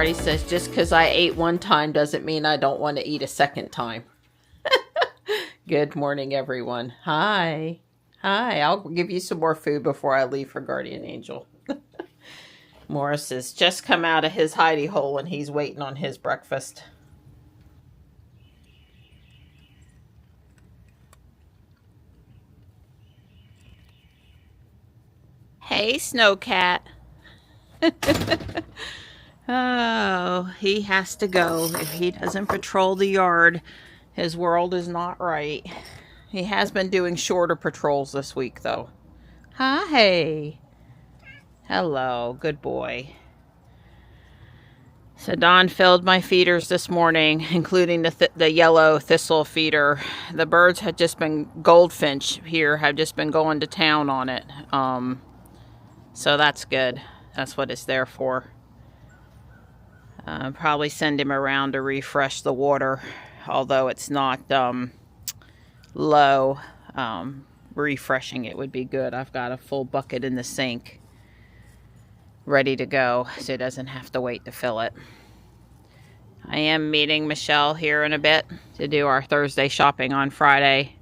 Marty says, just because I ate one time doesn't mean I don't want to eat a second time. Good morning, everyone. Hi. Hi. I'll give you some more food before I leave for Guardian Angel. Morris has just come out of his hidey hole and he's waiting on his breakfast. Hey, Snowcat. Oh, he has to go. If he doesn't patrol the yard, his world is not right. He has been doing shorter patrols this week, though. Hi. Hello. Good boy. So Don filled my feeders this morning, including the yellow thistle feeder. The birds had just been, goldfinch here, have just been going to town on it. So that's good. That's what it's there for. Probably send him around to refresh the water, although it's not low. Refreshing it would be good. I've got a full bucket in the sink ready to go, so he doesn't have to wait to fill it. I am meeting Michelle here in a bit to do our Thursday shopping on Friday.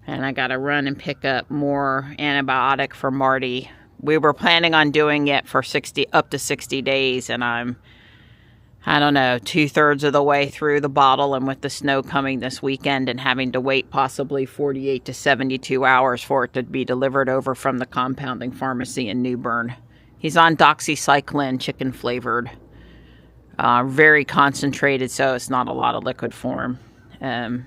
And I got to run and pick up more antibiotic for Marty. We were planning on doing it for up to 60 days, and I don't know, 2/3 of the way through the bottle, and with the snow coming this weekend and having to wait possibly 48 to 72 hours for it to be delivered over from the compounding pharmacy in New Bern. He's on doxycycline, chicken flavored, very concentrated, so it's not a lot of liquid for him.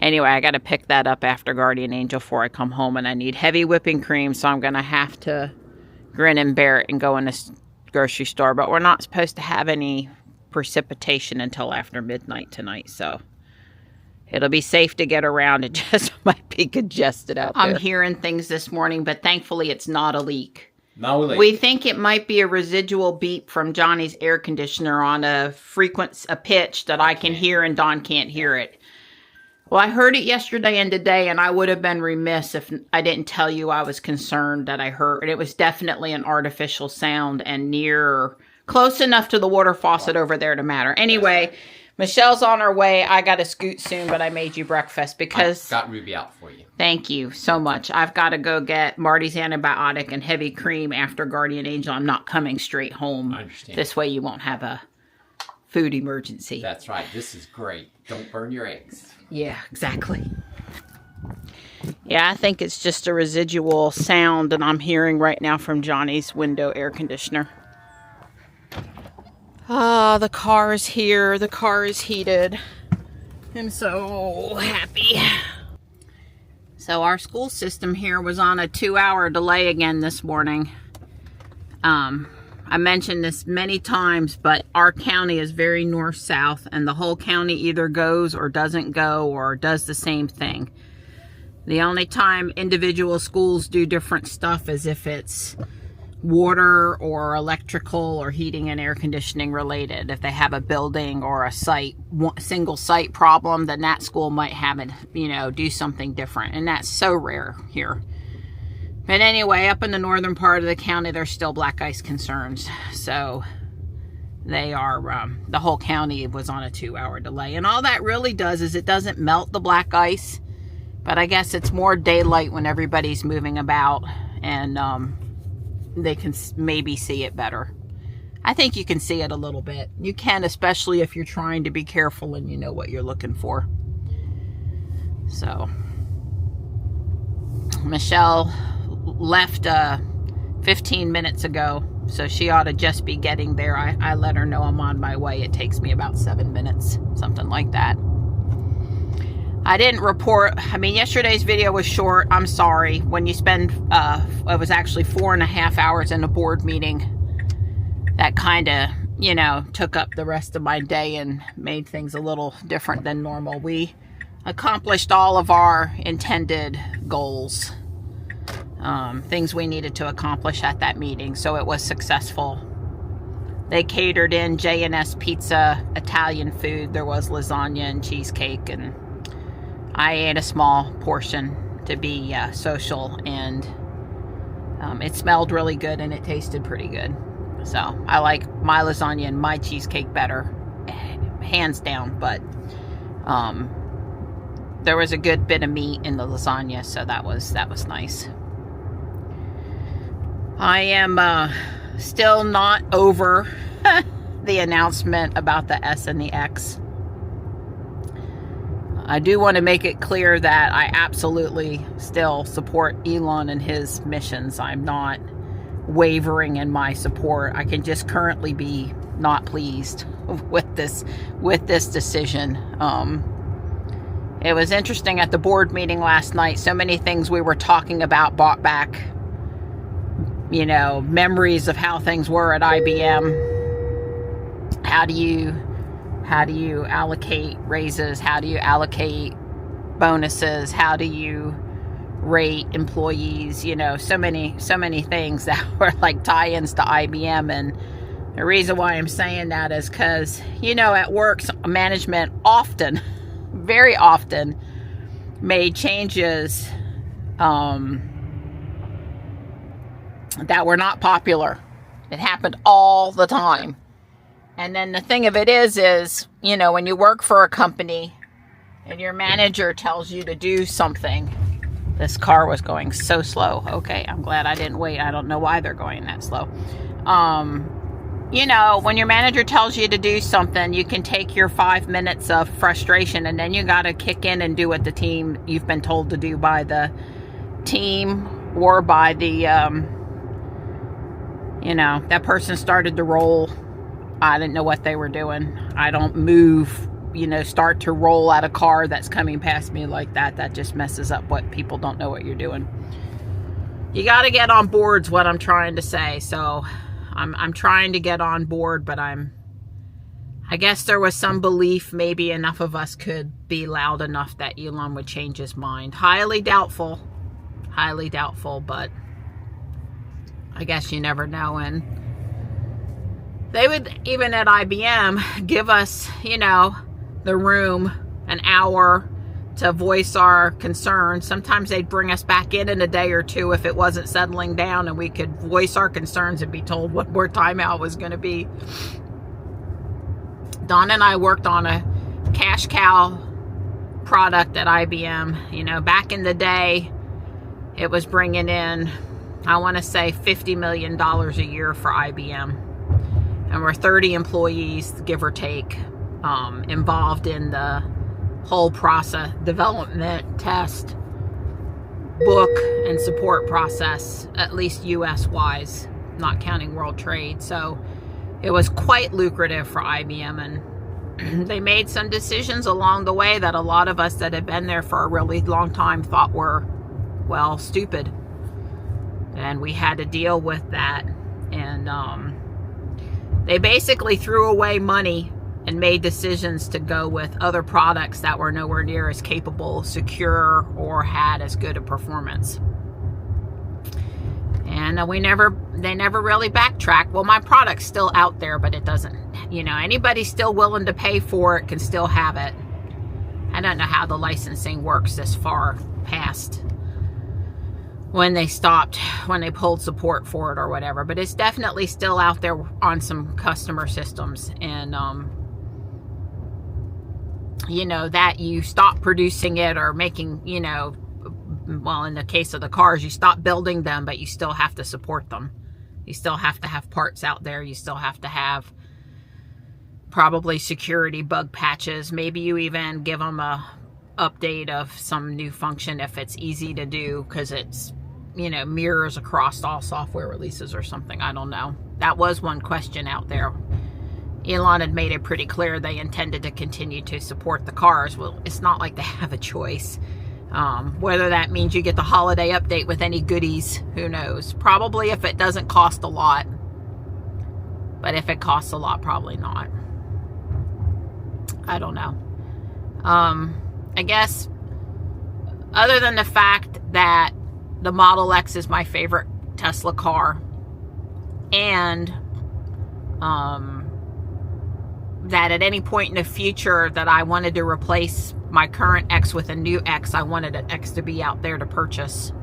Anyway, I got to pick that up after Guardian Angel before I come home, and I need heavy whipping cream, so I'm going to have to grin and bear it and go in the grocery store. But we're not supposed to have any precipitation until after midnight tonight, so it'll be safe to get around. It just might be congested out there. I'm hearing things this morning, but thankfully it's not a leak. No leak. We think it might be a residual beep from Johnny's air conditioner on a pitch that I can hear and Don can't hear it. Well, I heard it yesterday and today, and I would have been remiss if I didn't tell you I was concerned that I heard. It was definitely an artificial sound and close enough to the water faucet over there to matter. Anyway, Michelle's on her way. I got to scoot soon, but I made you breakfast because... I got Ruby out for you. Thank you so much. I've got to go get Marty's antibiotic and heavy cream after Guardian Angel. I'm not coming straight home. I understand. This way you won't have a food emergency. That's right. This is great. Don't burn your eggs. Yeah, exactly. Yeah, I think it's just a residual sound that I'm hearing right now from Johnny's window air conditioner. Ah, the car is here. The car is heated. I'm so happy. So our school system here was on a 2-hour delay again this morning. I mentioned this many times, but our county is very north-south, and the whole county either goes or doesn't go or does the same thing. The only time individual schools do different stuff is if it's water or electrical or heating and air conditioning related. If they have a building or a single site problem, then that school might have it, do something different. And that's so rare here. But anyway, up in the northern part of the county, there's still black ice concerns. So they are, the whole county was on a 2-hour delay. And all that really does is it doesn't melt the black ice. But I guess it's more daylight when everybody's moving about. And they can maybe see it better. I think you can see it a little bit. You can, especially if you're trying to be careful and you know what you're looking for. So Michelle left 15 minutes ago, so she ought to just be getting there. I let her know I'm on my way. It takes me about 7 minutes, something like that. I didn't report. Yesterday's video was short. I'm sorry. When you spend, it was actually 4.5 hours in a board meeting, that kind of, took up the rest of my day and made things a little different than normal. We accomplished all of our intended goals. Things we needed to accomplish at that meeting, so it was successful. They catered in J&S pizza, Italian food. There was lasagna and cheesecake, and I ate a small portion to be social, and it smelled really good and it tasted pretty good. So I like my lasagna and my cheesecake better, hands down. But there was a good bit of meat in the lasagna, so that was nice. I am still not over the announcement about the S and the X. I do want to make it clear that I absolutely still support Elon and his missions. I'm not wavering in my support. I can just currently be not pleased with this decision. It was interesting at the board meeting last night. So many things we were talking about brought back, you know, memories of how things were at IBM. How do you allocate raises? How do you allocate bonuses? How do you rate employees? You know, so many things that were like tie-ins to IBM. And the reason why I'm saying that is because, you know, at work, management often, very often, made changes that were not popular. It happened all the time. And then the thing of it is, you know, when you work for a company and your manager tells you to do something. This car was going so slow. Okay, I'm glad I didn't wait. I don't know why they're going that slow. You know, when your manager tells you to do something, you can take your 5 minutes of frustration and then you got to kick in and do what the team you've been told to do by the team or by the, you know, that person started to roll. I didn't know what they were doing. I don't move, you know, start to roll at a car that's coming past me like that. That just messes up what people don't know what you're doing. You got to get on board is what I'm trying to say. So I'm trying to get on board, but I guess there was some belief maybe enough of us could be loud enough that Elon would change his mind. Highly doubtful, but I guess you never know. And they would, even at IBM, give us, you know, the room, an hour to voice our concerns. Sometimes they'd bring us back in a day or two if it wasn't settling down and we could voice our concerns and be told what more timeout was going to be. Don and I worked on a cash cow product at IBM. You know, back in the day, it was bringing in, I want to say, $50 million a year for IBM. And we're 30 employees, give or take, involved in the whole process, development, test, book, and support process, at least US-wise, not counting world trade. So it was quite lucrative for IBM, and they made some decisions along the way that a lot of us that had been there for a really long time thought were, well, stupid. And we had to deal with that. And they basically threw away money and made decisions to go with other products that were nowhere near as capable, secure, or had as good a performance. And they never really backtracked. Well, my product's still out there, but it doesn't, you know, anybody still willing to pay for it can still have it. I don't know how the licensing works this far past when they pulled support for it or whatever, but it's definitely still out there on some customer systems. And you know, that you stop producing it or making, you know, well, in the case of the cars, you stop building them, but you still have to support them. You still have to have parts out there. You still have to have probably security bug patches. Maybe you even give them a update of some new function if it's easy to do, because it's, you know, mirrors across all software releases or something. I don't know. That was one question out there. Elon had made it pretty clear they intended to continue to support the cars. Well, it's not like they have a choice. Whether that means you get the holiday update with any goodies, who knows? Probably if it doesn't cost a lot. But if it costs a lot, probably not. I don't know. I guess other than the fact that the Model X is my favorite Tesla car, and that at any point in the future that I wanted to replace my current X with a new X, I wanted an X to be out there to purchase.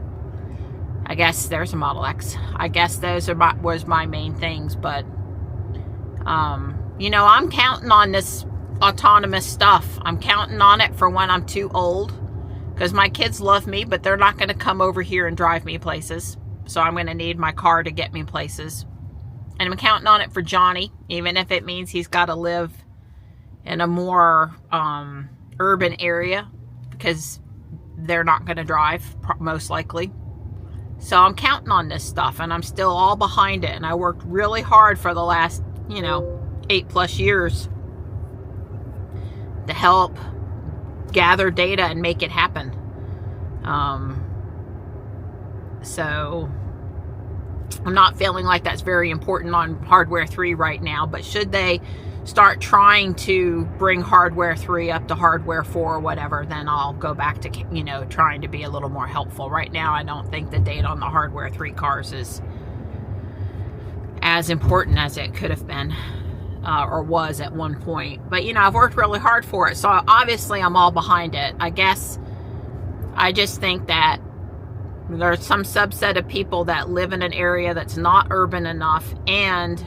I guess there's a Model X. I guess those was my main things, but you know, I'm counting on this autonomous stuff. I'm counting on it for when I'm too old, because my kids love me, but they're not going to come over here and drive me places. So I'm going to need my car to get me places. And I'm counting on it for Johnny, even if it means he's got to live in a more urban area, because they're not going to drive, most likely. So I'm counting on this stuff, and I'm still all behind it. And I worked really hard for the last, you know, 8+ years to help gather data and make it happen. So I'm not feeling like that's very important on hardware 3 right now, but should they start trying to bring hardware 3 up to hardware 4 or whatever, then I'll go back to, you know, trying to be a little more helpful. Right now, I don't think the data on the hardware 3 cars is as important as it could have been or was at one point. But, you know, I've worked really hard for it, so obviously I'm all behind it. I guess I just think that there's some subset of people that live in an area that's not urban enough and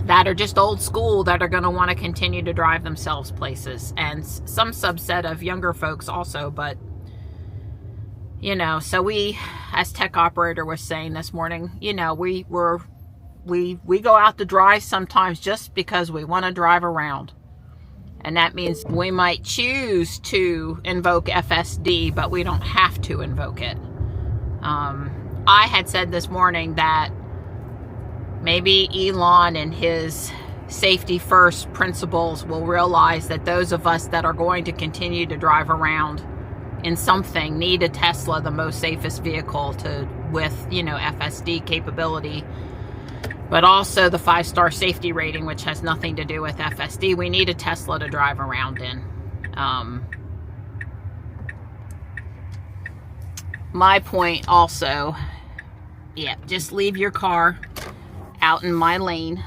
that are just old school, that are going to want to continue to drive themselves places, and some subset of younger folks also. But, you know, so we, as tech operator was saying this morning, you know, we go out to drive sometimes just because we want to drive around. And that means we might choose to invoke FSD, but we don't have to invoke it. I had said this morning that maybe Elon and his safety first principles will realize that those of us that are going to continue to drive around in something need a Tesla, the most safest vehicle with, you know, FSD capability, but also the 5-star safety rating, which has nothing to do with FSD. We need a Tesla to drive around in. My point also, yeah, just leave your car out in my lane.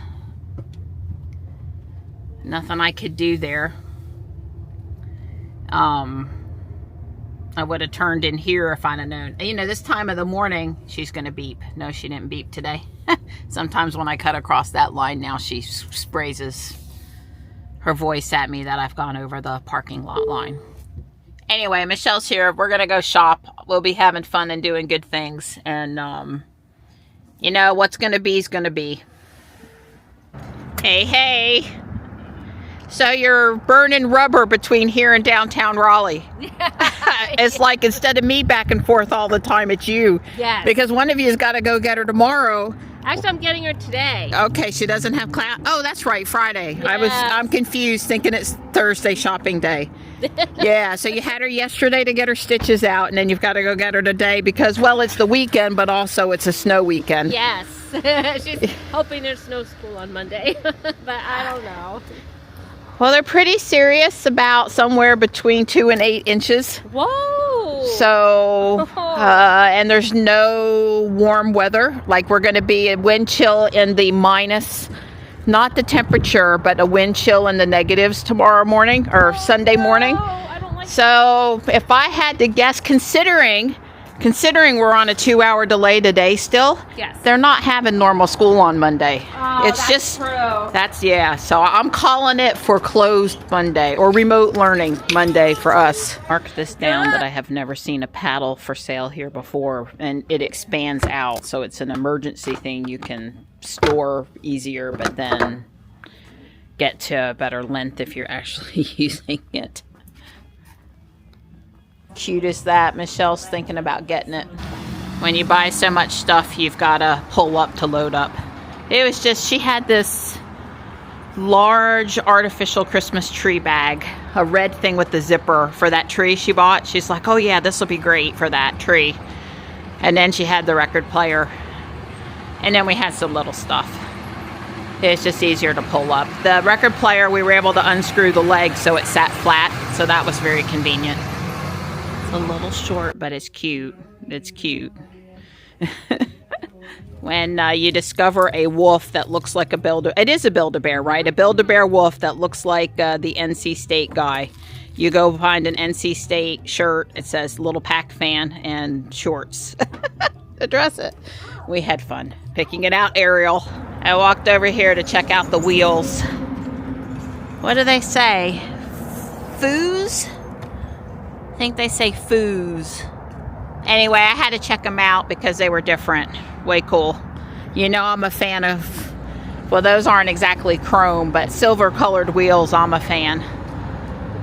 Nothing I could do there. I would have turned in here if I'd have known. You know, this time of the morning, she's going to beep. No, she didn't beep today. Sometimes when I cut across that line now, she sprays her voice at me that I've gone over the parking lot line. Anyway, Michelle's here. We're going to go shop. We'll be having fun and doing good things. And, you know, what's going to be is going to be. Hey, hey. So you're burning rubber between here and downtown Raleigh. It's like instead of me back and forth all the time, it's you. Yes. Because one of you has got to go get her tomorrow. Actually, I'm getting her today. Okay, she doesn't have class. Oh, that's right, Friday. Yes. I'm confused, thinking it's Thursday shopping day. Yeah, so you had her yesterday to get her stitches out, and then you've got to go get her today because, well, it's the weekend, but also it's a snow weekend. Yes. She's hoping there's no school on Monday, but I don't know. Well, they're pretty serious about somewhere between 2 and 8 inches. Whoa! So, and there's no warm weather. Like, we're going to be a wind chill in the minus, not the temperature, but a wind chill in the negatives tomorrow morning or Sunday morning. I don't like So, if I had to guess, considering we're on a 2-hour delay today still, Yes. they're not having normal school on Monday. Oh, it's that's just true. yeah. So I'm calling it foreclosed Monday or remote learning Monday for us. Mark this down that I have never seen a paddle for sale here before, and it expands out, so it's an emergency thing you can store easier, but then get to a better length if you're actually using it. Cute as that. Michelle's thinking about getting it. When you buy so much stuff, you've got to pull up to load up. It was just, she had this large artificial Christmas tree bag, a red thing with the zipper for that tree she bought. She's like, oh yeah, this will be great for that tree. And then she had the record player. And then we had some little stuff. It's just easier to pull up. The record player, we were able to unscrew the leg so it sat flat. So that was very convenient. A little short, but it's cute. It's cute. When you discover a wolf that looks like a Build-A-Bear. It is a Build-A-Bear, right? A Build-A-Bear wolf that looks like the NC State guy. You go find an NC State shirt. It says little pack fan and shorts to dress it. We had fun picking it out, Ariel. I walked over here to check out the wheels. What do they say? Foos? I think they say foos. Anyway, I had to check them out because they were different. Way cool. You know I'm a fan of, well, those aren't exactly chrome, but silver colored wheels, I'm a fan.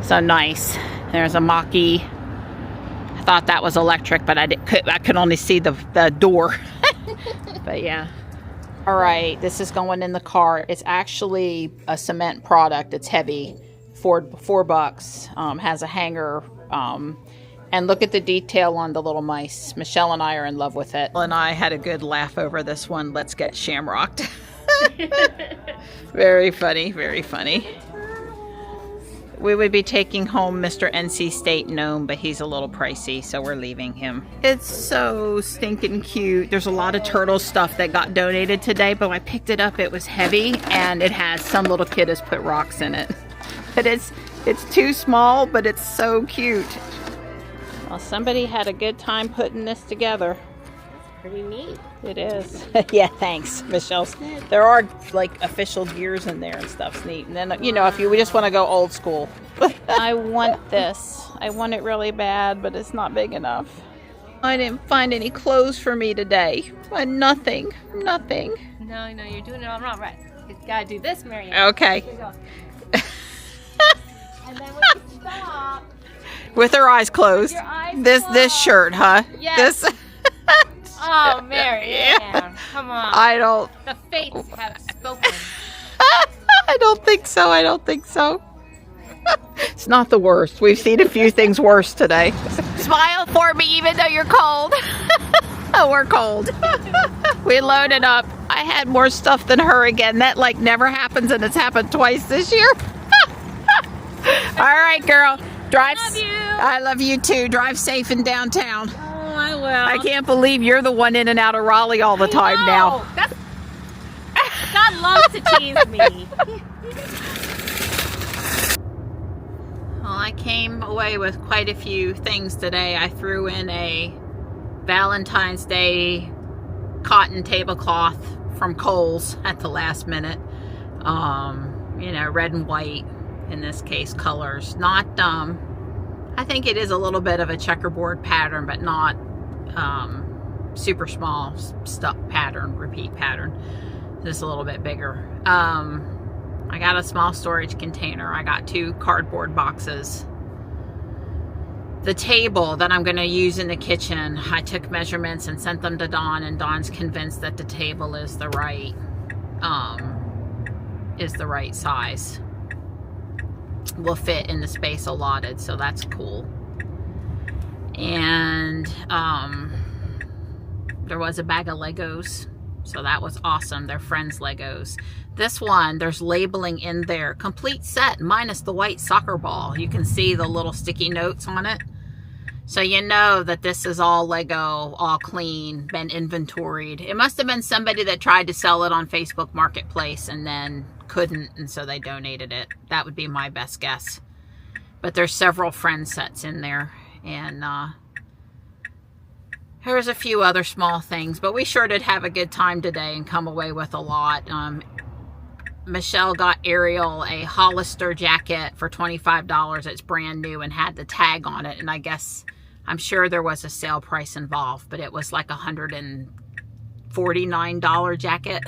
So nice. There's a Mach-E. I thought that was electric, but I could only see the door. But yeah. All right, this is going in the car. It's actually a cement product. It's heavy. $4. Has a hanger. And look at the detail on the little mice. Michelle and I are in love with it. And I had a good laugh over this one. Let's get shamrocked. Very funny, very funny. We would be taking home Mr. NC State Gnome, but he's a little pricey, so we're leaving him. It's so stinking cute. There's a lot of turtle stuff that got donated today, but when I picked it up, it was heavy, and it has, some little kid has put rocks in it. But it's too small, but it's so cute. Well, somebody had a good time putting this together. Pretty neat. It is. Yeah, thanks, Michelle. There are like official gears in there and stuff's neat. And then, you know, if we just want to go old school. I want this. I want it really bad, but it's not big enough. I didn't find any clothes for me today. Nothing. Nothing. No, you're doing it all wrong. Right. You gotta do this, Marianne. Okay. Here you go. And then when you stop. With her eyes closed. Your eyes this closed. shirt, huh? Yes. This. Oh, Marianne. Yeah. Come on. I don't. The fates have spoken. I don't think so. I don't think so. It's not the worst. We've seen a few things worse today. Smile for me even though you're cold. Oh, we're cold. We loaded up. I had more stuff than her again. That like never happens, and it's happened twice this year. All right, girl. Drive. Love you. I love you too. Drive safe in downtown. Oh, I will. I can't believe you're the one in and out of Raleigh all the time now. God loves to tease me. Well, I came away with quite a few things today. I threw in a Valentine's Day cotton tablecloth from Kohl's at the last minute. You know, red and white, in this case, colors. Not, I think it is a little bit of a checkerboard pattern, but not super small stuff pattern, repeat pattern. Just a little bit bigger. I got a small storage container. I got 2 cardboard boxes. The table that I'm going to use in the kitchen, I took measurements and sent them to Dawn, and Dawn's convinced that the table is the right size. Will fit in the space allotted, so that's cool. And there was a bag of Legos, so that was awesome. They're friends Legos. This one, there's labeling in there, complete set minus the white soccer ball. You can see the little sticky notes on it, so you know that this is all Lego, all clean, been inventoried. It must have been somebody that tried to sell it on Facebook Marketplace and then couldn't, and so they donated it. That would be my best guess. But there's several friend sets in there, and there's a few other small things, but we sure did have a good time today and come away with a lot. Michelle got Ariel a Hollister jacket for $25. It's brand new and had the tag on it, and I guess, I'm sure there was a sale price involved, but it was like $149 jacket.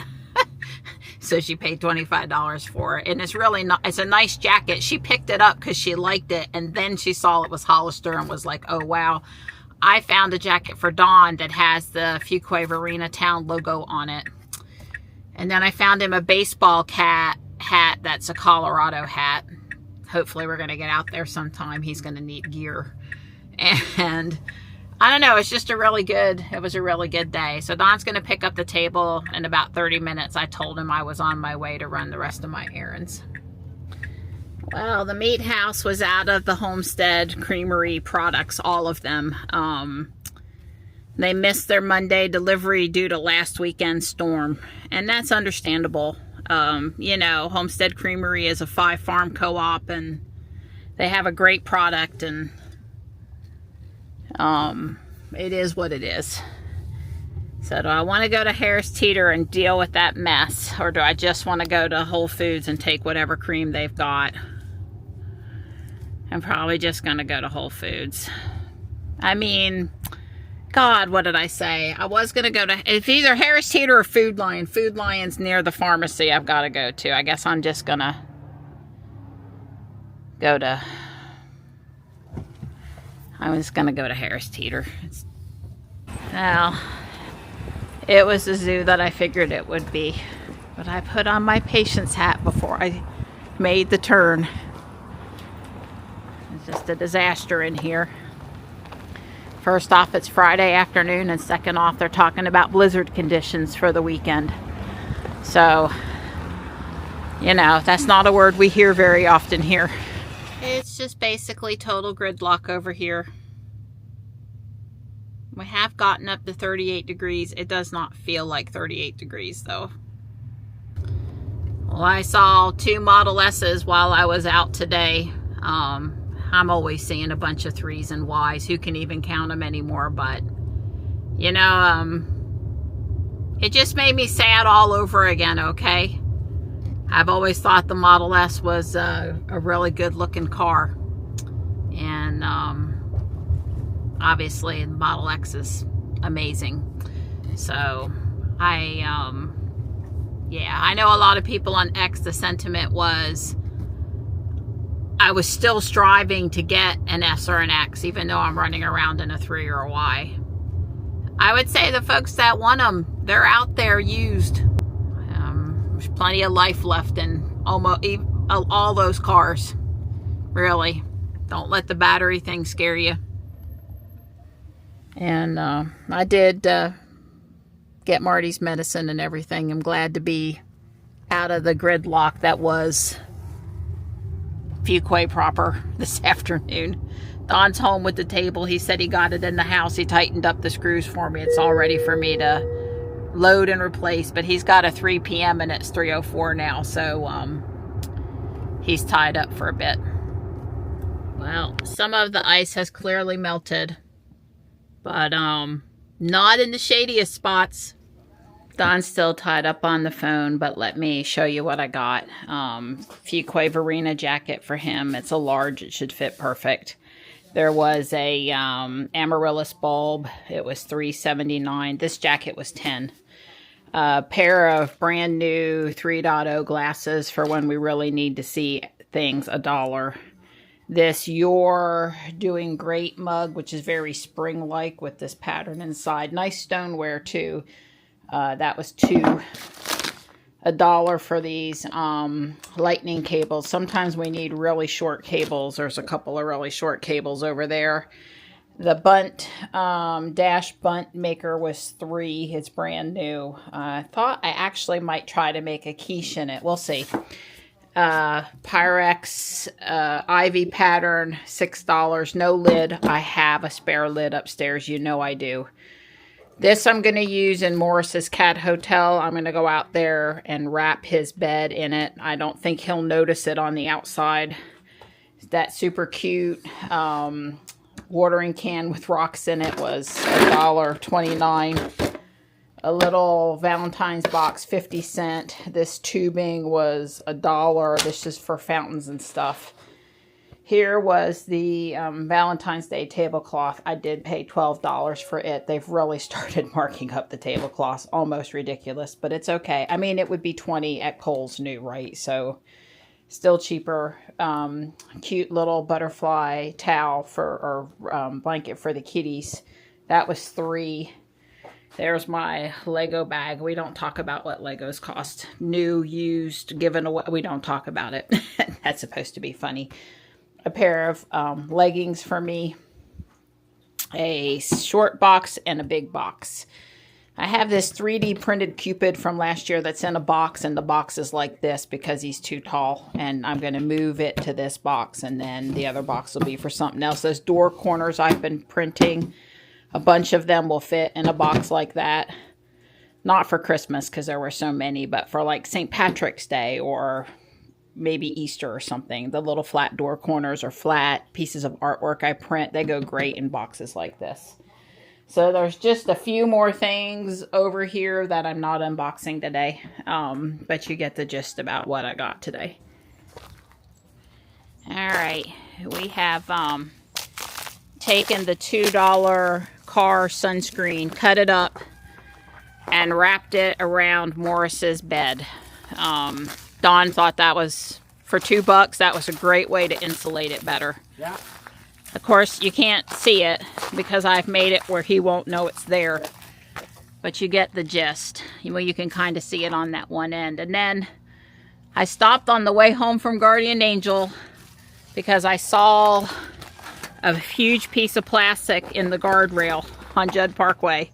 So she paid $25 for it, and it's really not, it's a nice jacket. She picked it up because she liked it, and then she saw it was Hollister and was like, oh wow. I found a jacket for Dawn that has the Fuquay-Varina Town logo on it. And then I found him a baseball hat that's a Colorado hat. Hopefully we're going to get out there sometime. He's going to need gear. And I don't know, it was a really good day. So Don's going to pick up the table in about 30 minutes. I told him I was on my way to run the rest of my errands. Well, the meat house was out of the Homestead Creamery products, all of them. They missed their Monday delivery due to last weekend's storm, and that's understandable. You know, Homestead Creamery is a 5-farm co-op, and they have a great product, and it is what it is. So do I want to go to Harris Teeter and deal with that mess, or do I just want to go to Whole Foods and take whatever cream they've got? I'm probably just going to go to Whole Foods. I mean, God, what did I say? I was going to go to, it's either Harris Teeter or Food Lion. Food Lion's near the pharmacy I've got to go to. I guess I'm just going to go to, I was going to go to Harris Teeter. Well, it was the zoo that I figured it would be. But I put on my patience hat before I made the turn. It's just a disaster in here. First off, it's Friday afternoon, and second off, they're talking about blizzard conditions for the weekend. So, you know, that's not a word we hear very often here. It's just basically total gridlock over here. We have gotten up to 38 degrees. It does not feel like 38 degrees, though. Well, I saw 2 Model S's while I was out today. I'm always seeing a bunch of 3s and Ys. Who can even count them anymore? But, you know, it just made me sad all over again, okay? I've always thought the Model S was a really good looking car. And obviously the Model X is amazing. So, yeah, I know a lot of people on X, the sentiment was, I was still striving to get an S or an X, even though I'm running around in a 3 or a Y. I would say the folks that want them, they're out there used. There's plenty of life left in almost all those cars. Really. Don't let the battery thing scare you. And I did get Marty's medicine and everything. I'm glad to be out of the gridlock that was Fuquay proper this afternoon. Don's home with the table. He said he got it in the house. He tightened up the screws for me. It's all ready for me to load and replace, but he's got a 3 p.m. and it's 3:04 now, so he's tied up for a bit. Well, some of the ice has clearly melted, but not in the shadiest spots. Don's still tied up on the phone, but let me show you what I got. Fuquay Verena jacket for him. It's a large. It should fit perfect. There was a amaryllis bulb. It was $3.79. This jacket was $10. A pair of brand new 3.0 glasses for when we really need to see things, $1. This You're Doing Great mug, which is very spring-like with this pattern inside. Nice stoneware too. That was $1 for these lightning cables. Sometimes we need really short cables. There's a couple of really short cables over there. The bunt, dash bunt maker was $3. It's brand new. I thought I actually might try to make a quiche in it. We'll see. Pyrex Ivy pattern, $6. No lid. I have a spare lid upstairs. You know I do. This I'm going to use in Morris's Cat Hotel. I'm going to go out there and wrap his bed in it. I don't think he'll notice it on the outside. That super cute watering can with rocks in it was $1.29. A little Valentine's box, 50 cents. This tubing was $1. This is for fountains and stuff. Here was the Valentine's Day tablecloth. I did pay $12 for it. They've really started marking up the tablecloths. Almost ridiculous, but it's okay. I mean, it would be $20 at Kohl's new, right? So still cheaper. Cute little butterfly towel or blanket for the kitties. That was $3. There's my Lego bag. We don't talk about what Legos cost. New, used, given away. We don't talk about it. That's supposed to be funny. A pair of leggings for me. A short box and a big box. I have this 3D printed Cupid from last year that's in a box, and the box is like this because he's too tall. And I'm going to move it to this box, and then the other box will be for something else. Those door corners I've been printing, a bunch of them will fit in a box like that. Not for Christmas because there were so many, but for like St. Patrick's Day or maybe Easter or something. The little flat door corners or flat pieces of artwork I print, they go great in boxes like this. So there's just a few more things over here that I'm not unboxing today. But you get the gist about what I got today. All right, we have taken the $2 car sunscreen, cut it up, and wrapped it around Morris's bed. Don thought that was, for $2, that was a great way to insulate it better. Yeah. Of course, you can't see it because I've made it where he won't know it's there. But you get the gist. You can kind of see it on that one end. And then I stopped on the way home from Guardian Angel because I saw a huge piece of plastic in the guardrail on Judd Parkway.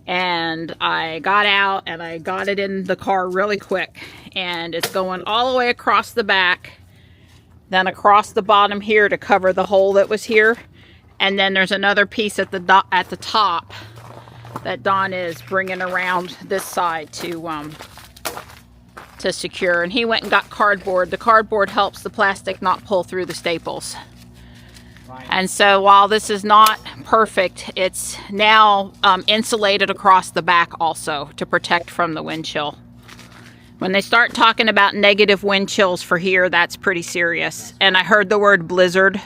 And I got out and I got it in the car really quick. And it's going all the way across the back, then across the bottom here to cover the hole that was here. And then there's another piece at the top that Don is bringing around this side to secure. And he went and got cardboard. The cardboard helps the plastic not pull through the staples. And so while this is not perfect, it's now insulated across the back also to protect from the wind chill. When they start talking about negative wind chills for here, that's pretty serious. And I heard the word blizzard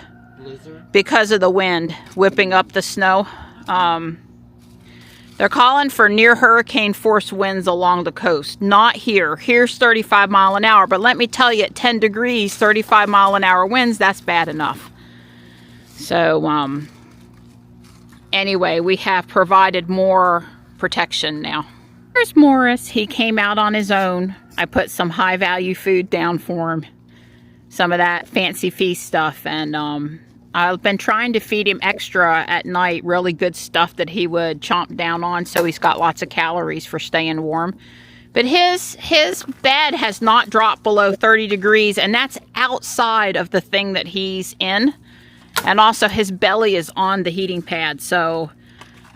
because of the wind whipping up the snow. They're calling for near hurricane force winds along the coast. Not here. Here's 35 mile an hour. But let me tell you, at 10 degrees, 35 mile an hour winds, that's bad enough. So, anyway, we have provided more protection now. Here's Morris. He came out on his own. I put some high-value food down for him. Some of that fancy feast stuff. And I've been trying to feed him extra at night, really good stuff that he would chomp down on, so he's got lots of calories for staying warm. But his bed has not dropped below 30 degrees, and that's outside of the thing that he's in. And also his belly is on the heating pad, so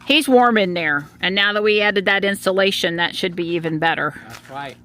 he's warm in there. And now that we added that insulation, that should be even better. That's right.